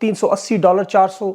$380, 400।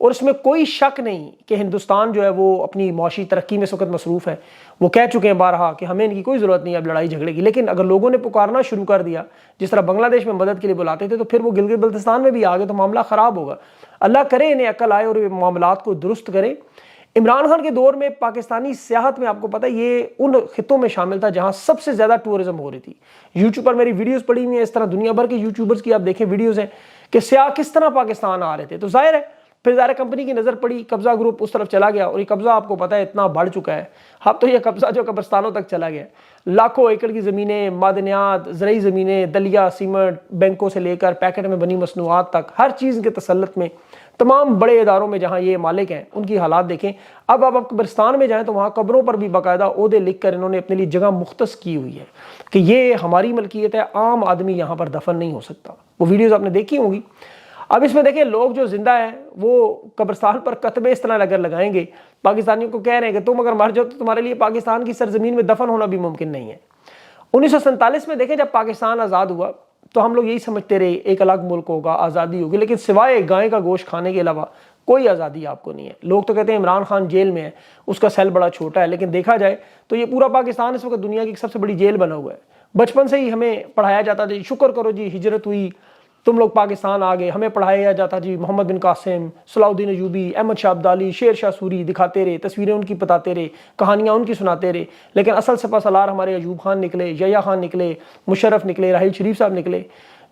اور اس میں کوئی شک نہیں کہ ہندوستان جو ہے وہ اپنی معاشی ترقی میں اس وقت مصروف ہے. وہ کہہ چکے ہیں بارہا کہ ہمیں ان کی کوئی ضرورت نہیں ہے اب لڑائی جھگڑے کی. لیکن اگر لوگوں نے پکارنا شروع کر دیا جس طرح بنگلہ دیش میں مدد کے لیے بلاتے تھے تو پھر وہ گلگت بلتستان میں بھی آ گئے تو معاملہ خراب ہوگا. اللہ کرے انہیں عقل آئے اور معاملات کو درست کرے. عمران خان کے دور میں پاکستانی سیاحت میں آپ کو پتہ ہے یہ ان خطوں میں شامل تھا جہاں سب سے زیادہ ٹورزم ہو رہی تھی. یوٹیوب پر میری ویڈیوز پڑی ہوئی ہیں, اس طرح دنیا بھر کے یوٹیوبرز کی آپ دیکھیں ویڈیوز ہیں کہ سیاح کس طرح پاکستان آ رہے تھے. تو ظاہر ہے پھر ظاہر کمپنی کی نظر پڑی, قبضہ گروپ اس طرف چلا گیا اور یہ قبضہ آپ کو پتہ ہے اتنا بڑھ چکا ہے. اب تو یہ قبضہ جو قبرستانوں تک چلا گیا, لاکھوں ایکڑ کی زمینیں, معدنیات, زرعی زمینیں, دلیا, سیمنٹ, بینکوں سے لے کر پیکٹ میں بنی مصنوعات تک ہر چیز کے تسلط میں تمام بڑے اداروں میں جہاں یہ مالک ہیں ان کی حالات دیکھیں. اب آپ قبرستان میں جائیں تو وہاں قبروں پر بھی باقاعدہ عہدے لکھ کر انہوں نے اپنے لیے جگہ مختص کی ہوئی ہے کہ یہ ہماری ملکیت ہے, عام آدمی یہاں پر دفن نہیں ہو سکتا. وہ ویڈیوز آپ نے دیکھی ہوں گی. اب اس میں دیکھیں لوگ جو زندہ ہیں وہ قبرستان پر کتبے اس طرح اگر لگائیں گے, پاکستانیوں کو کہہ رہے ہیں کہ تم اگر مر جاؤ تو تمہارے لیے پاکستان کی سرزمین میں دفن ہونا بھی ممکن نہیں ہے. 1947 میں دیکھیں جب پاکستان آزاد ہوا تو ہم لوگ یہی سمجھتے رہے ایک الگ ملک ہوگا, آزادی ہوگی, لیکن سوائے گائے کا گوشت کھانے کے علاوہ کوئی آزادی آپ کو نہیں ہے. لوگ تو کہتے ہیں عمران خان جیل میں ہے, اس کا سیل بڑا چھوٹا ہے, لیکن دیکھا جائے تو یہ پورا پاکستان اس وقت دنیا کی سب سے بڑی جیل بنا ہوا ہے. بچپن سے ہی ہمیں پڑھایا جاتا تھا شکر کرو جی ہجرت ہوئی, تم لوگ پاکستان آ گئے. ہمیں پڑھایا جاتا جی محمد بن قاسم, صلاح الدین ایوبی, احمد شاہ ابدالی, شیر شاہ سوری دکھاتے رہے, تصویریں ان کی بتاتے رہے, کہانیاں ان کی سناتے رہے. لیکن اصل سپہ سالار ہمارے ایوب خان نکلے, یحییٰ خان نکلے, مشرف نکلے, راحیل شریف صاحب نکلے,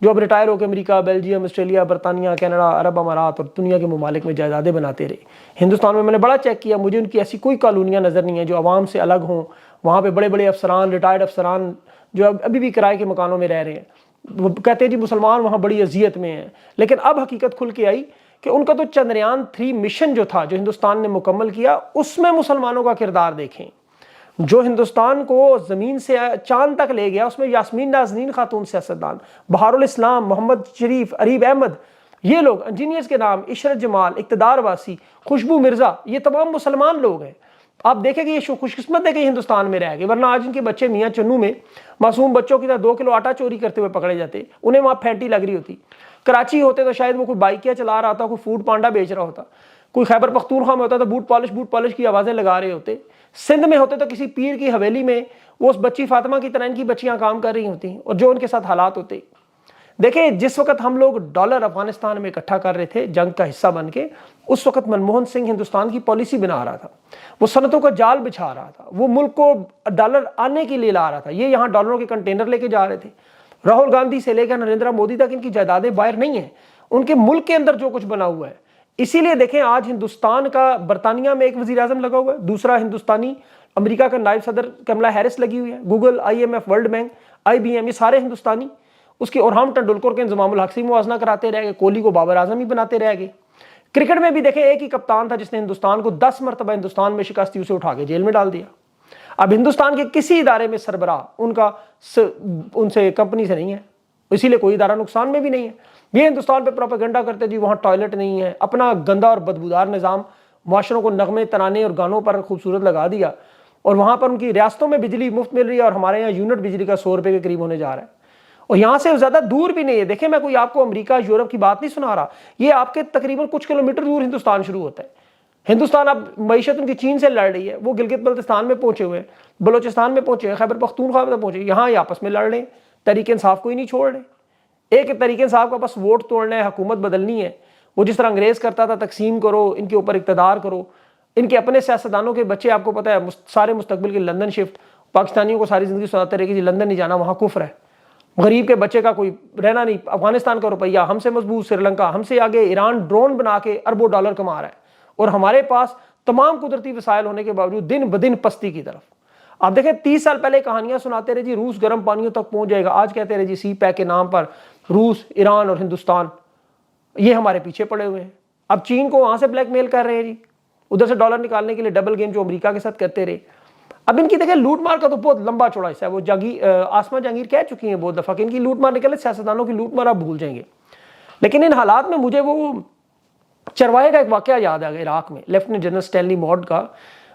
جو اب ریٹائر ہو کے امریکہ, بیلجیم, آسٹریلیا, برطانیہ, کینیڈا, عرب امارات اور دنیا کے ممالک میں جائیدادیں بناتے رہے. ہندوستان میں نے بڑا چیک کیا, مجھے ان کی ایسی کوئی کالونیاں نظر نہیں ہیں جو عوام سے الگ ہوں. وہاں پہ بڑے بڑے افسران, ریٹائرڈ افسران جو ابھی بھی کرائے کے مکانوں میں رہ رہے ہیں, وہ کہتے ہیں جی مسلمان وہاں بڑی اذیت میں ہیں. لیکن اب حقیقت کھل کے آئی کہ ان کا تو چندریان 3 مشن جو تھا جو ہندوستان نے مکمل کیا, اس میں مسلمانوں کا کردار دیکھیں. جو ہندوستان کو زمین سے چاند تک لے گیا اس میں یاسمین نازنین خاتون سیاستدان, بہار الاسلام, محمد شریف, اریب احمد, یہ لوگ انجینئرز کے نام, عشرت جمال, اقتدار واسی, خوشبو مرزا, یہ تمام مسلمان لوگ ہیں. آپ دیکھیں کہ یہ خوش قسمت ہے کہ ہندوستان میں رہ گئے, ورنہ آج ان کے بچے میاں چنو میں معصوم بچوں کی طرح 2 کلو آٹا چوری کرتے ہوئے پکڑے جاتے, انہیں وہاں پھینٹی لگ رہی ہوتی. کراچی ہوتے تو شاید وہ کوئی بائکیا چلا رہا ہوتا, کوئی فوڈ پانڈا بیچ رہا ہوتا, کوئی خیبر پختونخوا میں ہوتا تو بوٹ پالش کی آوازیں لگا رہے ہوتے. سندھ میں ہوتے تو کسی پیر کی حویلی میں وہ اس بچی فاطمہ کی طرح ان کی بچیاں کام کر رہی ہوتی, اور جو ان کے ساتھ حالات ہوتے. دیکھیں جس وقت ہم لوگ ڈالر افغانستان میں اکٹھا کر رہے تھے جنگ کا حصہ بن کے, اس وقت منموہن سنگھ ہندوستان کی پالیسی بنا رہا تھا, وہ صنعتوں کا جال بچھا رہا تھا, وہ ملک کو ڈالر آنے کے لیے لا رہا تھا. یہ یہاں ڈالروں کے کنٹینر لے کے جا رہے تھے. راہل گاندھی سے لے کر نریندر مودی تک ان کی جائیدادیں باہر نہیں ہیں, ان کے ملک کے اندر جو کچھ بنا ہوا ہے. اسی لیے دیکھیں آج ہندوستان کا برطانیہ میں ایک وزیر اعظم لگا ہوا ہے, دوسرا ہندوستانی امریکہ کا نائب صدر کملا ہیرس لگی ہوئی ہے, Google, IMF, world bank, IBM, یہ سارے ہندوستانی. اس کے اورہام ٹنڈولکر کے انضمام الحق سے موازنہ کراتے رہ گئے, کوہلی کو بابر اعظم ہی بناتے رہ گئے. کرکٹ میں بھی دیکھیں ایک ہی کپتان تھا جس نے ہندوستان کو 10 مرتبہ ہندوستان میں شکست دی, اسے اٹھا کے جیل میں ڈال دیا. اب ہندوستان کے کسی ادارے میں سربراہ ان سے کمپنی سے نہیں ہے, اسی لیے کوئی ادارہ نقصان میں بھی نہیں ہے. یہ ہندوستان پہ پروپیگنڈا کرتے جی وہاں ٹوائلٹ نہیں ہے, اپنا گندا اور بدبودار نظام معاشروں کو نغمے, ترانے اور گانوں پر خوبصورت لگا دیا, اور وہاں پر ان کی ریاستوں میں بجلی مفت مل رہی ہے اور ہمارے یہاں یونٹ بجلی کا 100 روپے کے قریب ہونے جا رہا ہے. اور یہاں سے زیادہ دور بھی نہیں ہے. دیکھیں میں کوئی آپ کو امریکہ, یورپ کی بات نہیں سنا رہا, یہ آپ کے تقریباً کچھ کلومیٹر دور ہندوستان شروع ہوتا ہے. ہندوستان اب معیشت ان کی چین سے لڑ رہی ہے, وہ گلگت بلتستان میں پہنچے ہوئے, بلوچستان میں پہنچے ہوئے, خیبر پختونخوا میں پہنچے, یہاں یہ آپس میں لڑ رہے ہیں. تحریک انصاف کو ہی نہیں چھوڑ رہے. ایک تحریک انصاف کا بس ووٹ توڑنا ہے, حکومت بدلنی ہے. وہ جس طرح انگریز کرتا تھا تقسیم کرو, ان کے اوپر اقتدار کرو. ان کے اپنے سیاستدانوں کے بچے آپ کو پتہ ہے سارے مستقبل کے لندن شفٹ, پاکستانیوں کو ساری زندگی سناتے رہے کہ جی لندن نہیں جانا, وہاں کفر ہے. غریب کے بچے کا کوئی رہنا نہیں. افغانستان کا روپیہ ہم سے مضبوط, سری لنکا ہم سے آگے, ایران ڈرون بنا کے اربوں ڈالر کما رہا ہے, اور ہمارے پاس تمام قدرتی وسائل ہونے کے باوجود دن بدن پستی کی طرف. آپ دیکھیں 30 سال پہلے کہانیاں سناتے رہے جی روس گرم پانیوں تک پہنچ جائے گا, آج کہتے رہے جی سی پیک کے نام پر روس, ایران اور ہندوستان یہ ہمارے پیچھے پڑے ہوئے ہیں. اب چین کو وہاں سے بلیک میل کر رہے ہیں جی, ادھر سے ڈالر نکالنے کے لیے ڈبل گیم جو امریکہ کے ساتھ کرتے رہے. اب ان کی دیکھیں لوٹ مار کا تو بہت لمبا چوڑا حصہ ہے. وہ آسما جہانگیر کہہ چکی ہیں بہت دفعہ کہ ان کی لوٹ مار نکلے, سیاستدانوں کی لوٹ مار آپ بھول جائیں گے. لیکن ان حالات میں مجھے وہ چرواہے کا ایک واقعہ یاد آ گیا عراق میں, لیفٹیننٹ جنرل اسٹینلی ماڈ کا.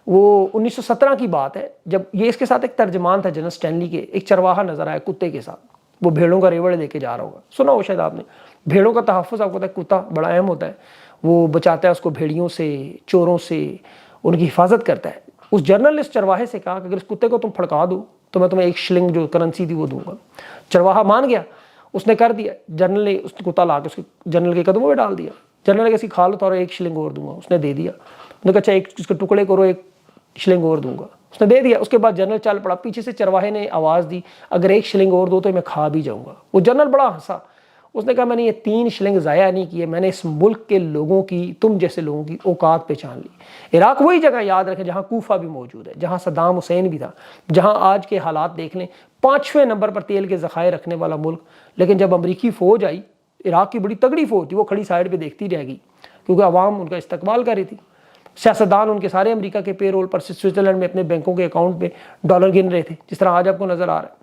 وہ 1917 کی بات ہے جب یہ اس کے ساتھ ایک ترجمان تھا جنرل اسٹینلی کے, ایک چرواہا نظر آیا کتے کے ساتھ, وہ بھیڑوں کا ریوڑ لے کے جا رہا ہوگا, سنا ہو شاید آپ نے. بھیڑوں کا تحفظ آپ کو پتا ہے کتا بڑا اہم ہوتا ہے, وہ بچاتا ہے اس کو بھیڑیوں سے, چوروں سے, ان کی حفاظت کرتا ہے. اس جرنل نے اس چرواہے سے کہا کہ اگر اس کتے کو تم پھڑکا دو تو میں تمہیں 1 شلنگ جو کرنسی تھی وہ دوں گا. چرواہا مان گیا, اس نے کر دیا. جنرل نے اس کتا لا کے اس کے جنرل کے قدموں میں ڈال دیا. جنرل نے کہا کھا لو تو 1 شلنگ اور دوں گا. اس نے دے دیا. اس نے کہا اچھا اس کے ٹکڑے کرو 1 شلنگ اور دوں گا. اس نے دے دیا. اس کے بعد جنرل چل پڑا. پیچھے سے چرواہے نے آواز دی اگر 1 شلنگ اور دو تو میں کھا بھی جاؤں گا. وہ جنرل بڑا ہنسا. اس نے کہا میں نے یہ 3 شلنگ ضائع نہیں کیے, میں نے اس ملک کے لوگوں کی, تم جیسے لوگوں کی اوقات پہچان لی. عراق وہی جگہ یاد رکھیں جہاں کوفہ بھی موجود ہے, جہاں صدام حسین بھی تھا, جہاں آج کے حالات دیکھ لیں 5ویں نمبر پر تیل کے ذخائر رکھنے والا ملک. لیکن جب امریکی فوج آئی, عراق کی بڑی تگڑی فوج تھی, وہ کھڑی سائڈ پہ دیکھتی رہ گئی کیونکہ عوام ان کا استقبال کر رہی تھی. سیاستدان ان کے سارے امریکہ کے پے رول پر سوئٹزرلینڈ میں اپنے بینکوں کے اکاؤنٹ میں ڈالر گن رہے تھے, جس طرح آج آپ کو نظر آ رہا ہے.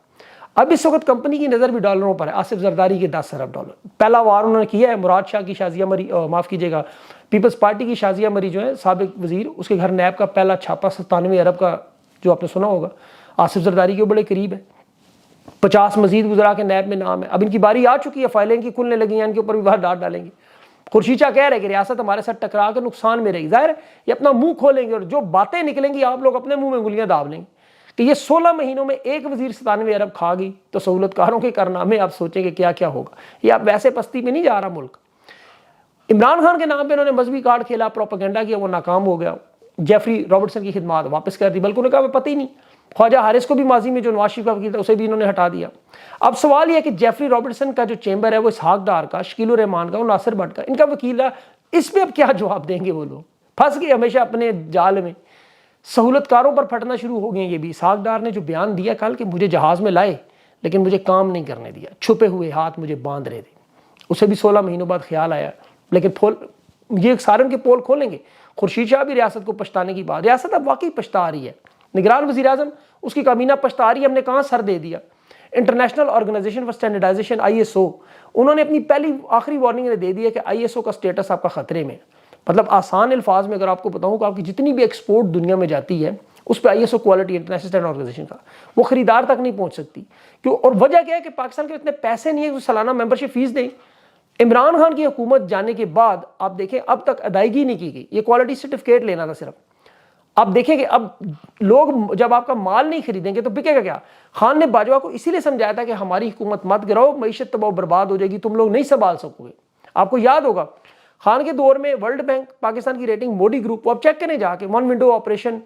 اب اس وقت کمپنی کی نظر بھی ڈالروں پر ہے. آصف زرداری کے 10 ارب ڈالر. پہلا وار انہوں نے کیا ہے. مراد شاہ کی شازیہ مری, معاف کیجیے گا, پیپلز پارٹی کی شازیہ مری جو ہے سابق وزیر, اس کے گھر نیب کا پہلا چھاپا 97 ارب کا جو آپ نے سنا ہوگا, آصف زرداری کے بڑے قریب ہے. 50 مزید وزراء کے نیب میں نام ہے. اب ان کی باری آ چکی ہے, فائلیں کی کھلنے لگی ہیں, ان کے اوپر بھی باہر ڈانٹ ڈالیں گے. خورشید شاہ کہہ رہے کہ ریاست ہمارے ساتھ ٹکرا کے نقصان میں رہے گی. ظاہر ہے یہ اپنا منہ کھولیں گے اور جو باتیں نکلیں گی آپ لوگ اپنے منہ میں انگلیاں داب لیں گے کہ یہ 16 مہینوں میں 1 وزیر 97 ارب کھا گئی تو سہولت کاروں کے کارنامے آپ سوچیں کہ کیا کیا ہوگا. یہ آپ ویسے پستی میں نہیں جا رہا ملک. عمران خان کے نام پہ انہوں نے مذہبی کارڈ کھیلا, پروپیگنڈا کیا, وہ ناکام ہو گیا. جیفری رابرٹسن کی خدمات واپس کر دی, بلکہ انہوں نے کہا پتہ ہی نہیں. خواجہ حارث کو بھی ماضی میں جو نواز شریف کا وکیل تھا اسے بھی انہوں نے ہٹا دیا. اب سوال یہ ہے کہ جیفری رابرٹسن کا جو چیمبر ہے وہ اسحاق ڈار کا, شکیل الرحمان کا, وہ ناصر بٹ کا, ان کا وکیل ہے. اس پہ اب کیا جواب دیں گے وہ لوگ؟ پھنس گئے ہمیشہ اپنے جال میں. سہولت کاروں پر پھٹنا شروع ہو گئے یہ بھی. اسحاق ڈار نے جو بیان دیا کل کہ مجھے جہاز میں لائے لیکن مجھے کام نہیں کرنے دیا, چھپے ہوئے ہاتھ مجھے باندھ رہے تھے, اسے بھی 16 مہینوں بعد خیال آیا. لیکن یہ سارے ان کے پول کھولیں گے. خورشید شاہ بھی ریاست کو پچھتانے کی بات, ریاست اب واقعی پچھتا رہی ہے. نگران وزیر اعظم اس کی کابینہ پچھتا رہی ہے, ہم نے کہاں سر دے دیا. International organization for standardization ISO, انہوں نے اپنی پہلی آخری وارننگ دے دی ہے کہ ISO کا سٹیٹس آپ کا خطرے میں. مطلب آسان الفاظ میں اگر آپ کو بتاؤں کہ آپ کی جتنی بھی ایکسپورٹ دنیا میں جاتی ہے اس پہ ISO quality, international standard organization کا, وہ خریدار تک نہیں پہنچ سکتی. کیوں؟ اور وجہ کیا ہے کہ پاکستان کے اتنے پیسے نہیں ہے کہ سالانہ ممبرشپ فیس دیں. عمران خان کی حکومت جانے کے بعد آپ دیکھیں اب تک ادائیگی نہیں کی گئی. یہ کوالٹی سرٹیفکیٹ لینا تھا صرف. آپ دیکھیں کہ اب لوگ جب آپ کا مال نہیں خریدیں گے تو بکے گا کیا. خان نے باجوہ کو اسی لیے سمجھایا تھا کہ ہماری حکومت مت گراؤ, معیشت تباہ برباد ہو جائے گی, تم لوگ نہیں سنبھال سکو گے. آپ کو یاد ہوگا خان کے دور میں ورلڈ بینک, پاکستان کی ریٹنگ, موڈی گروپ, وہ آپ چیک کریں جا کے, 1 ونڈو آپریشن,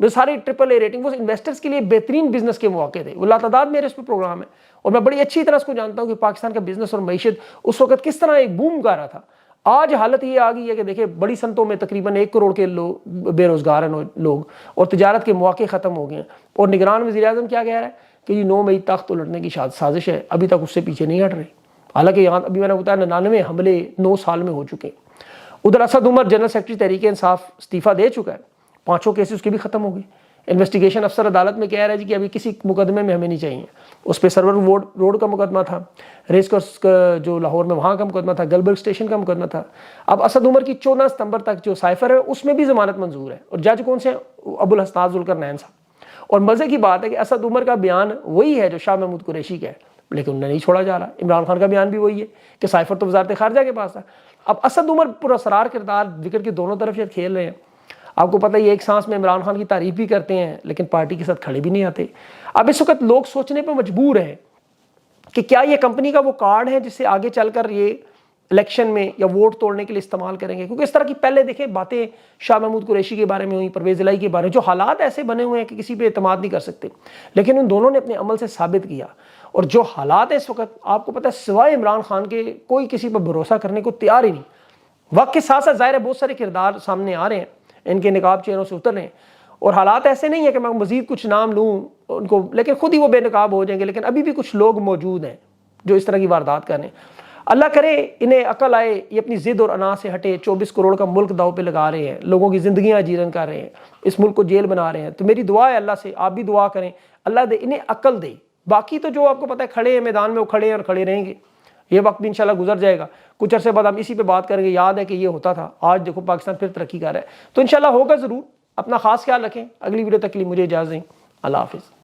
جو ساری AAA ریٹنگ, وہ انویسٹرز کے لیے بہترین بزنس کے مواقع تھے. وہ لاتعداد میرے اس پہ پروگرام ہے اور میں بڑی اچھی طرح اس کو جانتا ہوں کہ پاکستان کا بزنس اور معیشت اس وقت کس طرح ایک بوم گا رہا تھا. آج حالت یہ آ گئی ہے کہ دیکھیں بڑی صنعتوں میں تقریباً 1 کروڑ کے بے روزگار ہیں لوگ, اور تجارت کے مواقع ختم ہو گئے ہیں. اور نگران وزیر اعظم کیا کہہ رہا ہے کہ یہ 9 مئی تخت الٹنے کی سازش ہے, ابھی تک اس سے پیچھے نہیں ہٹ رہے. حالانکہ یہاں ابھی میں نے بتایا 99 حملے 9 سال میں ہو چکے ہیں. ادھر اسد عمر جنرل سیکرٹری تحریک انصاف استعفیٰ دے چکا ہے, 5 کیسز اس کے بھی ختم ہو گئے. انویسٹیگیشن افسر عدالت میں کہہ رہا ہے جی کہ ابھی کسی مقدمے میں ہمیں نہیں چاہیے. اس پہ سرور روڈ کا مقدمہ تھا, ریس کورس کا جو لاہور میں وہاں کا مقدمہ تھا, گلبرگ اسٹیشن کا مقدمہ تھا. اب اسد عمر کی 14 ستمبر تک جو سائفر ہے اس میں بھی ضمانت منظور ہے, اور جج کون سے ہیں؟ ابو الحسنات ذوالقرنین صاحب. اور مزے کی بات ہے کہ اسد عمر کا بیان وہی ہے جو شاہ محمود قریشی کا ہے, لیکن انہیں نہیں چھوڑا جا رہا. عمران خان کا بیان بھی وہی ہے کہ سائفر تو وزارت خارجہ کے پاس تھا. اب اسد عمر پراسرار کردار, وکٹ کے دونوں طرف شاید کھیل رہے ہیں. آپ کو پتہ ہے یہ ایک سانس میں عمران خان کی تعریف بھی کرتے ہیں لیکن پارٹی کے ساتھ کھڑے بھی نہیں آتے. اب اس وقت لوگ سوچنے پہ مجبور ہیں کہ کیا یہ کمپنی کا وہ کارڈ ہے جس سے آگے چل کر یہ الیکشن میں یا ووٹ توڑنے کے لیے استعمال کریں گے. کیونکہ اس طرح کی پہلے دیکھیں باتیں شاہ محمود قریشی کے بارے میں ہوئی, پرویز الہی کے بارے میں, جو حالات ایسے بنے ہوئے ہیں کہ کسی پہ اعتماد نہیں کر سکتے, لیکن ان دونوں نے اپنے عمل سے ثابت کیا. اور جو حالات ہیں اس وقت آپ کو پتہ ہے سوائے عمران خان کے کوئی کسی پر بھروسہ کرنے کو تیار ہی نہیں. وقت کے ساتھ ساتھ ظاہر ہے بہت سارے کردار سامنے آ رہے ہیں, ان کے نقاب چہروں سے اتر رہے ہیں, اور حالات ایسے نہیں ہیں کہ میں مزید کچھ نام لوں ان کو, لیکن خود ہی وہ بے نقاب ہو جائیں گے. لیکن ابھی بھی کچھ لوگ موجود ہیں جو اس طرح کی واردات کریں. اللہ کرے انہیں عقل آئے, یہ اپنی ضد اور انا سے ہٹے. 24 کروڑ کا ملک داؤ پہ لگا رہے ہیں, لوگوں کی زندگیاں جیرن کر رہے ہیں, اس ملک کو جیل بنا رہے ہیں. تو میری دعا ہے اللہ سے, آپ بھی دعا کریں اللہ دے انہیں عقل دے. باقی تو جو آپ کو پتہ ہے کھڑے ہیں میدان میں, وہ کھڑے ہیں اور کھڑے رہیں گے. یہ وقت بھی انشاءاللہ گزر جائے گا. کچھ عرصے بعد ہم اسی پہ بات کریں گے, یاد ہے کہ یہ ہوتا تھا, آج دیکھو پاکستان پھر ترقی کر رہا ہے. تو انشاءاللہ ہوگا ضرور. اپنا خاص خیال رکھیں. اگلی ویڈیو تک کے لیے مجھے اجازت دیں. اللہ حافظ.